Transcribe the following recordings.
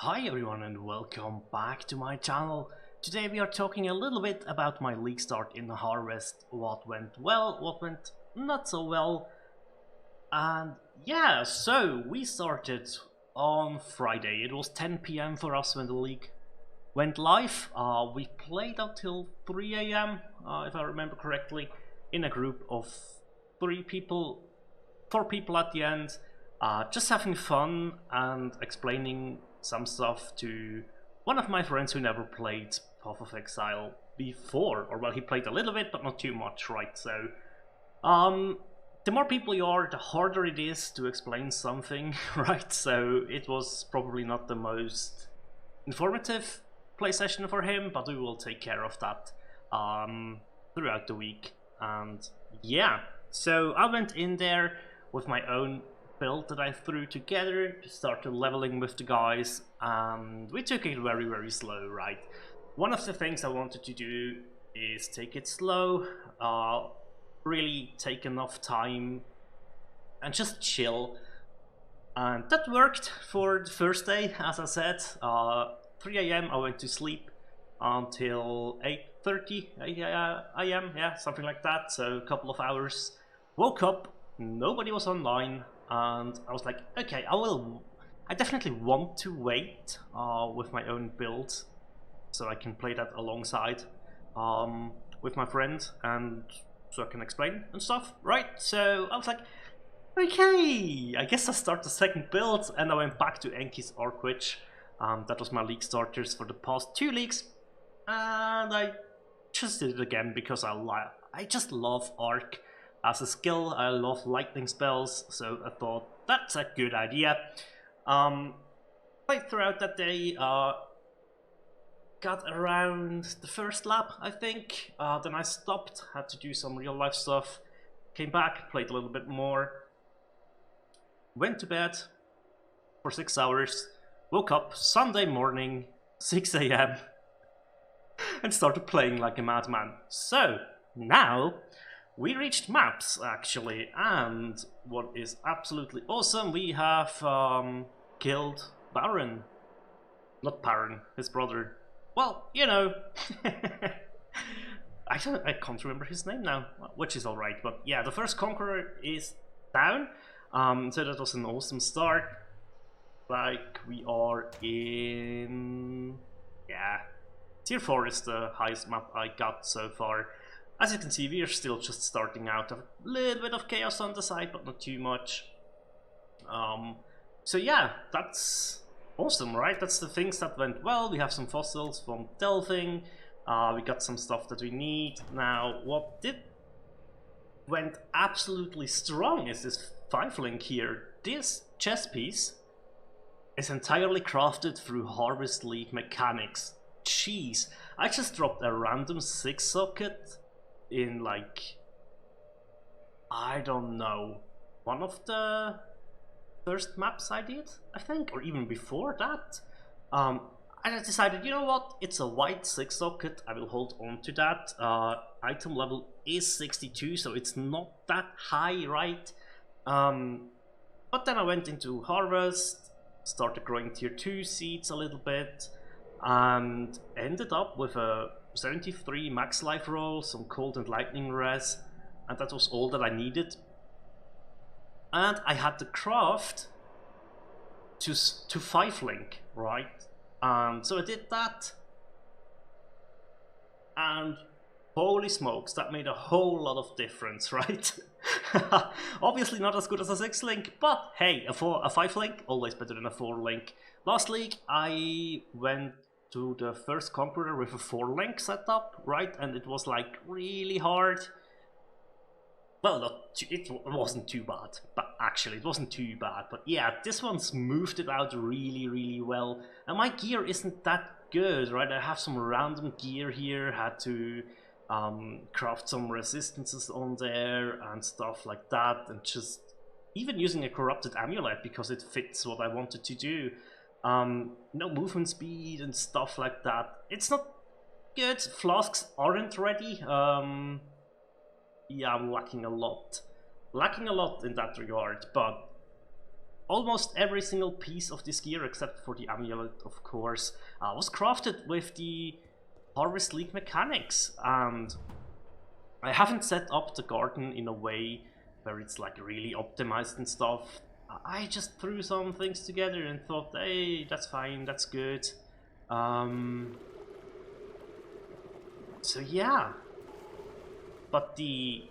Hi everyone and welcome back to my channel. Today we are talking a little bit about my league start in the Harvest, what went well, what went not so well. And yeah, so we started on Friday. It was 10 p.m. for us when the league went live. We played until 3 a.m. If I remember correctly, in a group of 4 people at the end, just having fun and explaining some stuff to one of my friends who never played Path of Exile before, or well, he played a little bit but not too much, right? So the more people you are, the harder it is to explain something, right? So it was probably not the most informative play session for him, but we will take care of that throughout the week. And yeah, so I went in there with my own build that I threw together, started leveling with the guys, and we took it very, very slow, right? One of the things I wanted to do is take it slow, really take enough time and just chill. And that worked for the first day, as I said. 3 a.m. I went to sleep until 8:30 a.m. Yeah, something like that. So a couple of hours. Woke up, nobody was online, and I was like, okay, I definitely want to wait with my own build, so I can play that alongside with my friend, and so I can explain and stuff, right? So I was like, okay, I guess I'll start the second build, and I went back to Enki's Arc Witch. That was my league starters for the past 2 leagues, and I just did it again because I just love Arc as a skill. I love lightning spells, so I thought that's a good idea. Played throughout that day, got around the first lap, I think. Then I stopped, had to do some real life stuff. Came back, played a little bit more. Went to bed for 6 hours. Woke up Sunday morning, 6 a.m. and started playing like a madman. So now we reached maps, actually, and what is absolutely awesome, we have killed Baron. Not Baron, his brother. Well, you know. I can't remember his name now, which is alright, but yeah, the first Conqueror is down, so that was an awesome start. Like, we are in... yeah, Tier 4 is the highest map I got so far. As you can see, we are still just starting out. A little bit of chaos on the side, but not too much. So yeah, that's awesome, right? That's the things that went well. We have some fossils from delving. We got some stuff that we need. Now, what went absolutely strong is this 5-link here. This chess piece is entirely crafted through Harvest League mechanics. Jeez, I just dropped a random 6-socket in, like, I don't know, one of the first maps I did, I think, or even before that. I decided, you know what, it's a white 6-socket, I will hold on to that. Item level is 62, so it's not that high, right? But then I went into Harvest, started growing tier 2 seeds a little bit, and ended up with a 73 max life roll, some cold and lightning res, and that was all that I needed. And I had the craft to 5-link, right? So I did that, and holy smokes, that made a whole lot of difference, right? Obviously not as good as a 6-link, but hey, a 5-link, always better than a 4-link. Last league, I went to the first Conqueror with a 4-link setup, right? And it was like really hard. Well, it wasn't too bad, but actually it wasn't too bad. But yeah, this one smoothed it out really, really well. And my gear isn't that good, right? I have some random gear here, had to craft some resistances on there and stuff like that, and just even using a corrupted amulet because it fits what I wanted to do. No movement speed and stuff like that. It's not good. Flasks aren't ready. Yeah, I'm lacking a lot in that regard, but almost every single piece of this gear, except for the amulet, of course, was crafted with the Harvest League mechanics. And I haven't set up the garden in a way where it's like really optimized and stuff. I just threw some things together and thought, hey, that's fine, that's good. So yeah, but the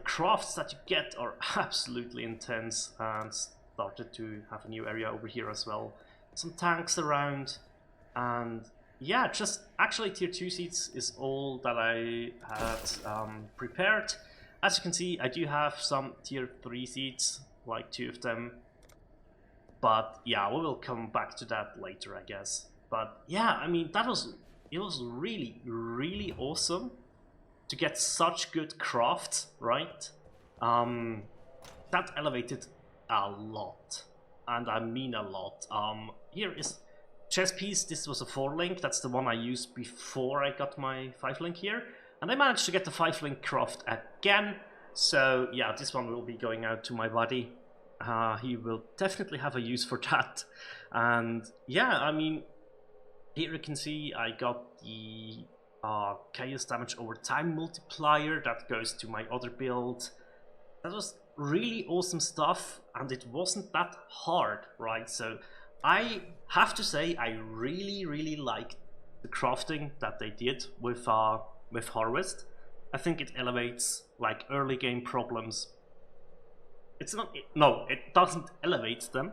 crafts that you get are absolutely intense, and started to have a new area over here as well. Some tanks around, and yeah, just actually tier 2 seats is all that I had prepared. As you can see, I do have some tier 3 seats, like 2 of them. But yeah, we will come back to that later, I guess. But yeah, I mean, it was really, really awesome to get such good crafts, right? That elevated a lot, and I mean a lot. Here is chest piece. This was a 4-link. That's the one I used before I got my 5-link here, and I managed to get the 5-link craft again. So yeah, this one will be going out to my buddy. He will definitely have a use for that. And yeah, I mean, here you can see I got the chaos damage over time multiplier that goes to my other build. That was really awesome stuff, and it wasn't that hard, right? So I have to say I really liked the crafting that they did with Harvest. I think it elevates like early game problems. It's not, no, it doesn't elevate them.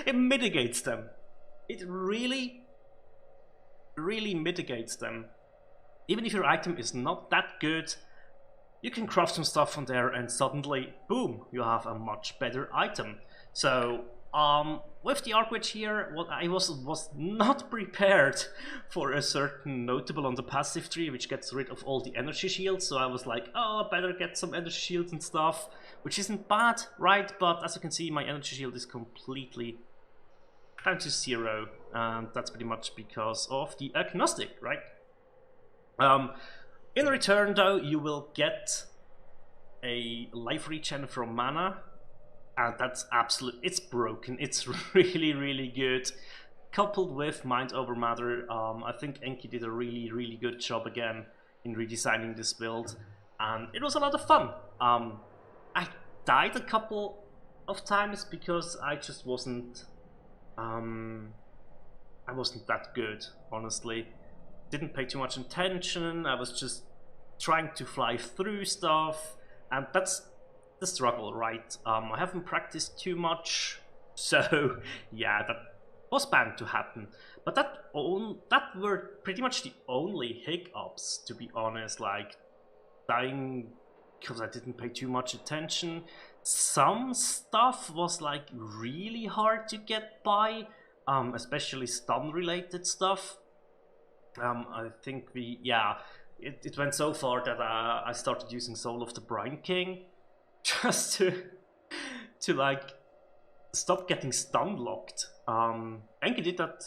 It mitigates them. It really mitigates them. Even if your item is not that good, you can craft some stuff from there and suddenly, boom, you have a much better item. So, with the Arc Witch here, what I was not prepared for a certain notable on the passive tree, which gets rid of all the energy shields. So I was like, oh, I better get some energy shields and stuff, which isn't bad, right? But as you can see, my energy shield is completely down to 0, and that's pretty much because of the agnostic, right? In return, though, you will get a life regen from mana, and that's it's broken. It's really good, coupled with Mind Over Matter. I think Enki did a really good job again in redesigning this build, and it was a lot of fun. I died a couple of times because I just wasn't that good, honestly. Didn't pay too much attention. I was just trying to fly through stuff, and that's the struggle, right? I haven't practiced too much, so yeah, that was bound to happen. But that were pretty much the only hiccups, to be honest. Like dying because I didn't pay too much attention. Some stuff was like really hard to get by, especially stun related stuff. I think it went so far that I started using Soul of the Brine King just to like stop getting stun locked. Enki did that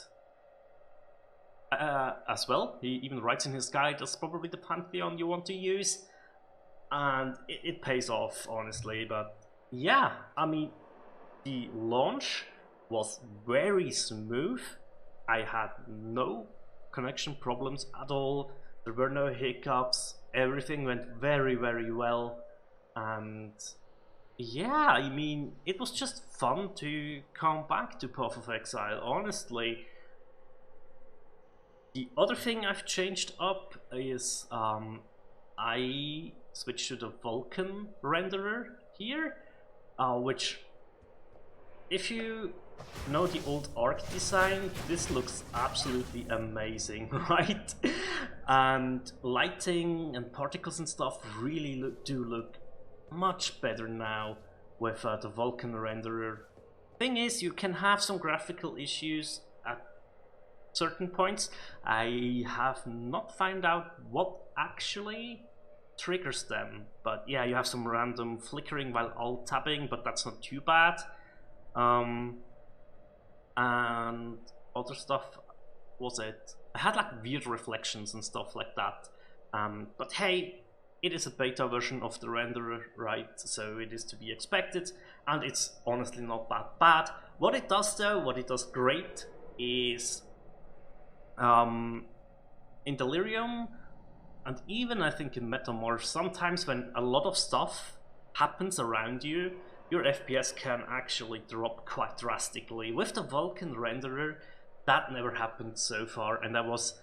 as well. He even writes in his guide, that's probably the pantheon you want to use, and it pays off, honestly. But yeah, I mean, the launch was very smooth. I had no connection problems at all. There were no hiccups. Everything went very well. And yeah, I mean, it was just fun to come back to Path of Exile, honestly. The other thing I've changed up is I switched to the Vulcan renderer here, which, if you know the old Arc design, this looks absolutely amazing, right? And lighting and particles and stuff really do look much better now with the Vulcan renderer. Thing is, you can have some graphical issues at certain points. I have not found out what actually triggers them, but yeah, you have some random flickering while alt tabbing, but that's not too bad. And other stuff, was it? I had like weird reflections and stuff like that. But hey, it is a beta version of the renderer, right? So it is to be expected, and it's honestly not that bad. What it does though, what it does great is in Delirium, and even I think in Metamorph, sometimes when a lot of stuff happens around you, your FPS can actually drop quite drastically. With the Vulkan renderer, that never happened so far, and that was,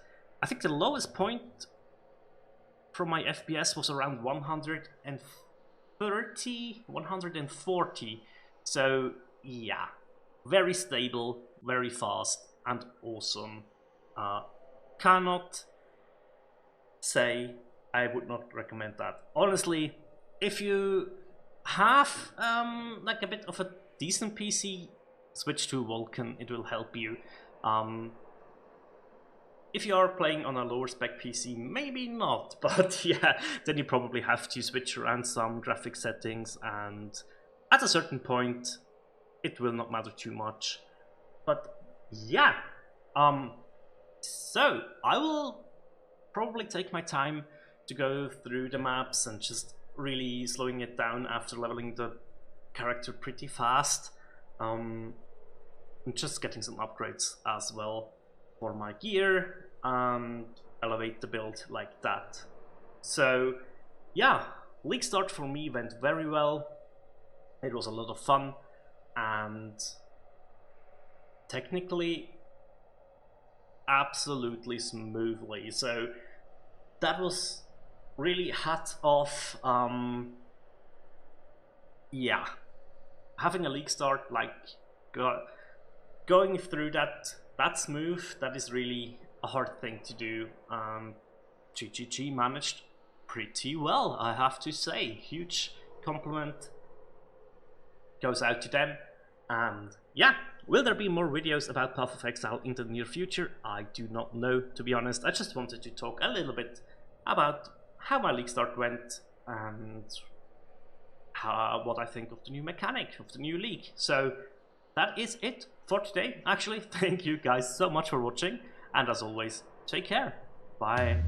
I think the lowest point from my FPS was around 130, 140. So yeah, very stable, very fast, and awesome. Cannot say I would not recommend that. Honestly, if you have like a bit of a decent PC, switch to Vulkan, it will help you. If you are playing on a lower spec PC, maybe not, but yeah, then you probably have to switch around some graphic settings, and at a certain point it will not matter too much. But yeah, so I will probably take my time to go through the maps and just really slowing it down after leveling the character pretty fast, and just getting some upgrades as well for my gear and elevate the build like that. So yeah, League start for me went very well. It was a lot of fun, and technically absolutely smoothly. So that was really hat off. Yeah, having a League start like going through that smooth, that is really a hard thing to do. GGG managed pretty well, I have to say. Huge compliment goes out to them. And yeah, will there be more videos about Path of Exile in the near future? I do not know, to be honest. I just wanted to talk a little bit about how my League start went and what I think of the new mechanic of the new League. So that is it for today. Actually, thank you guys so much for watching, and as always, take care. Bye.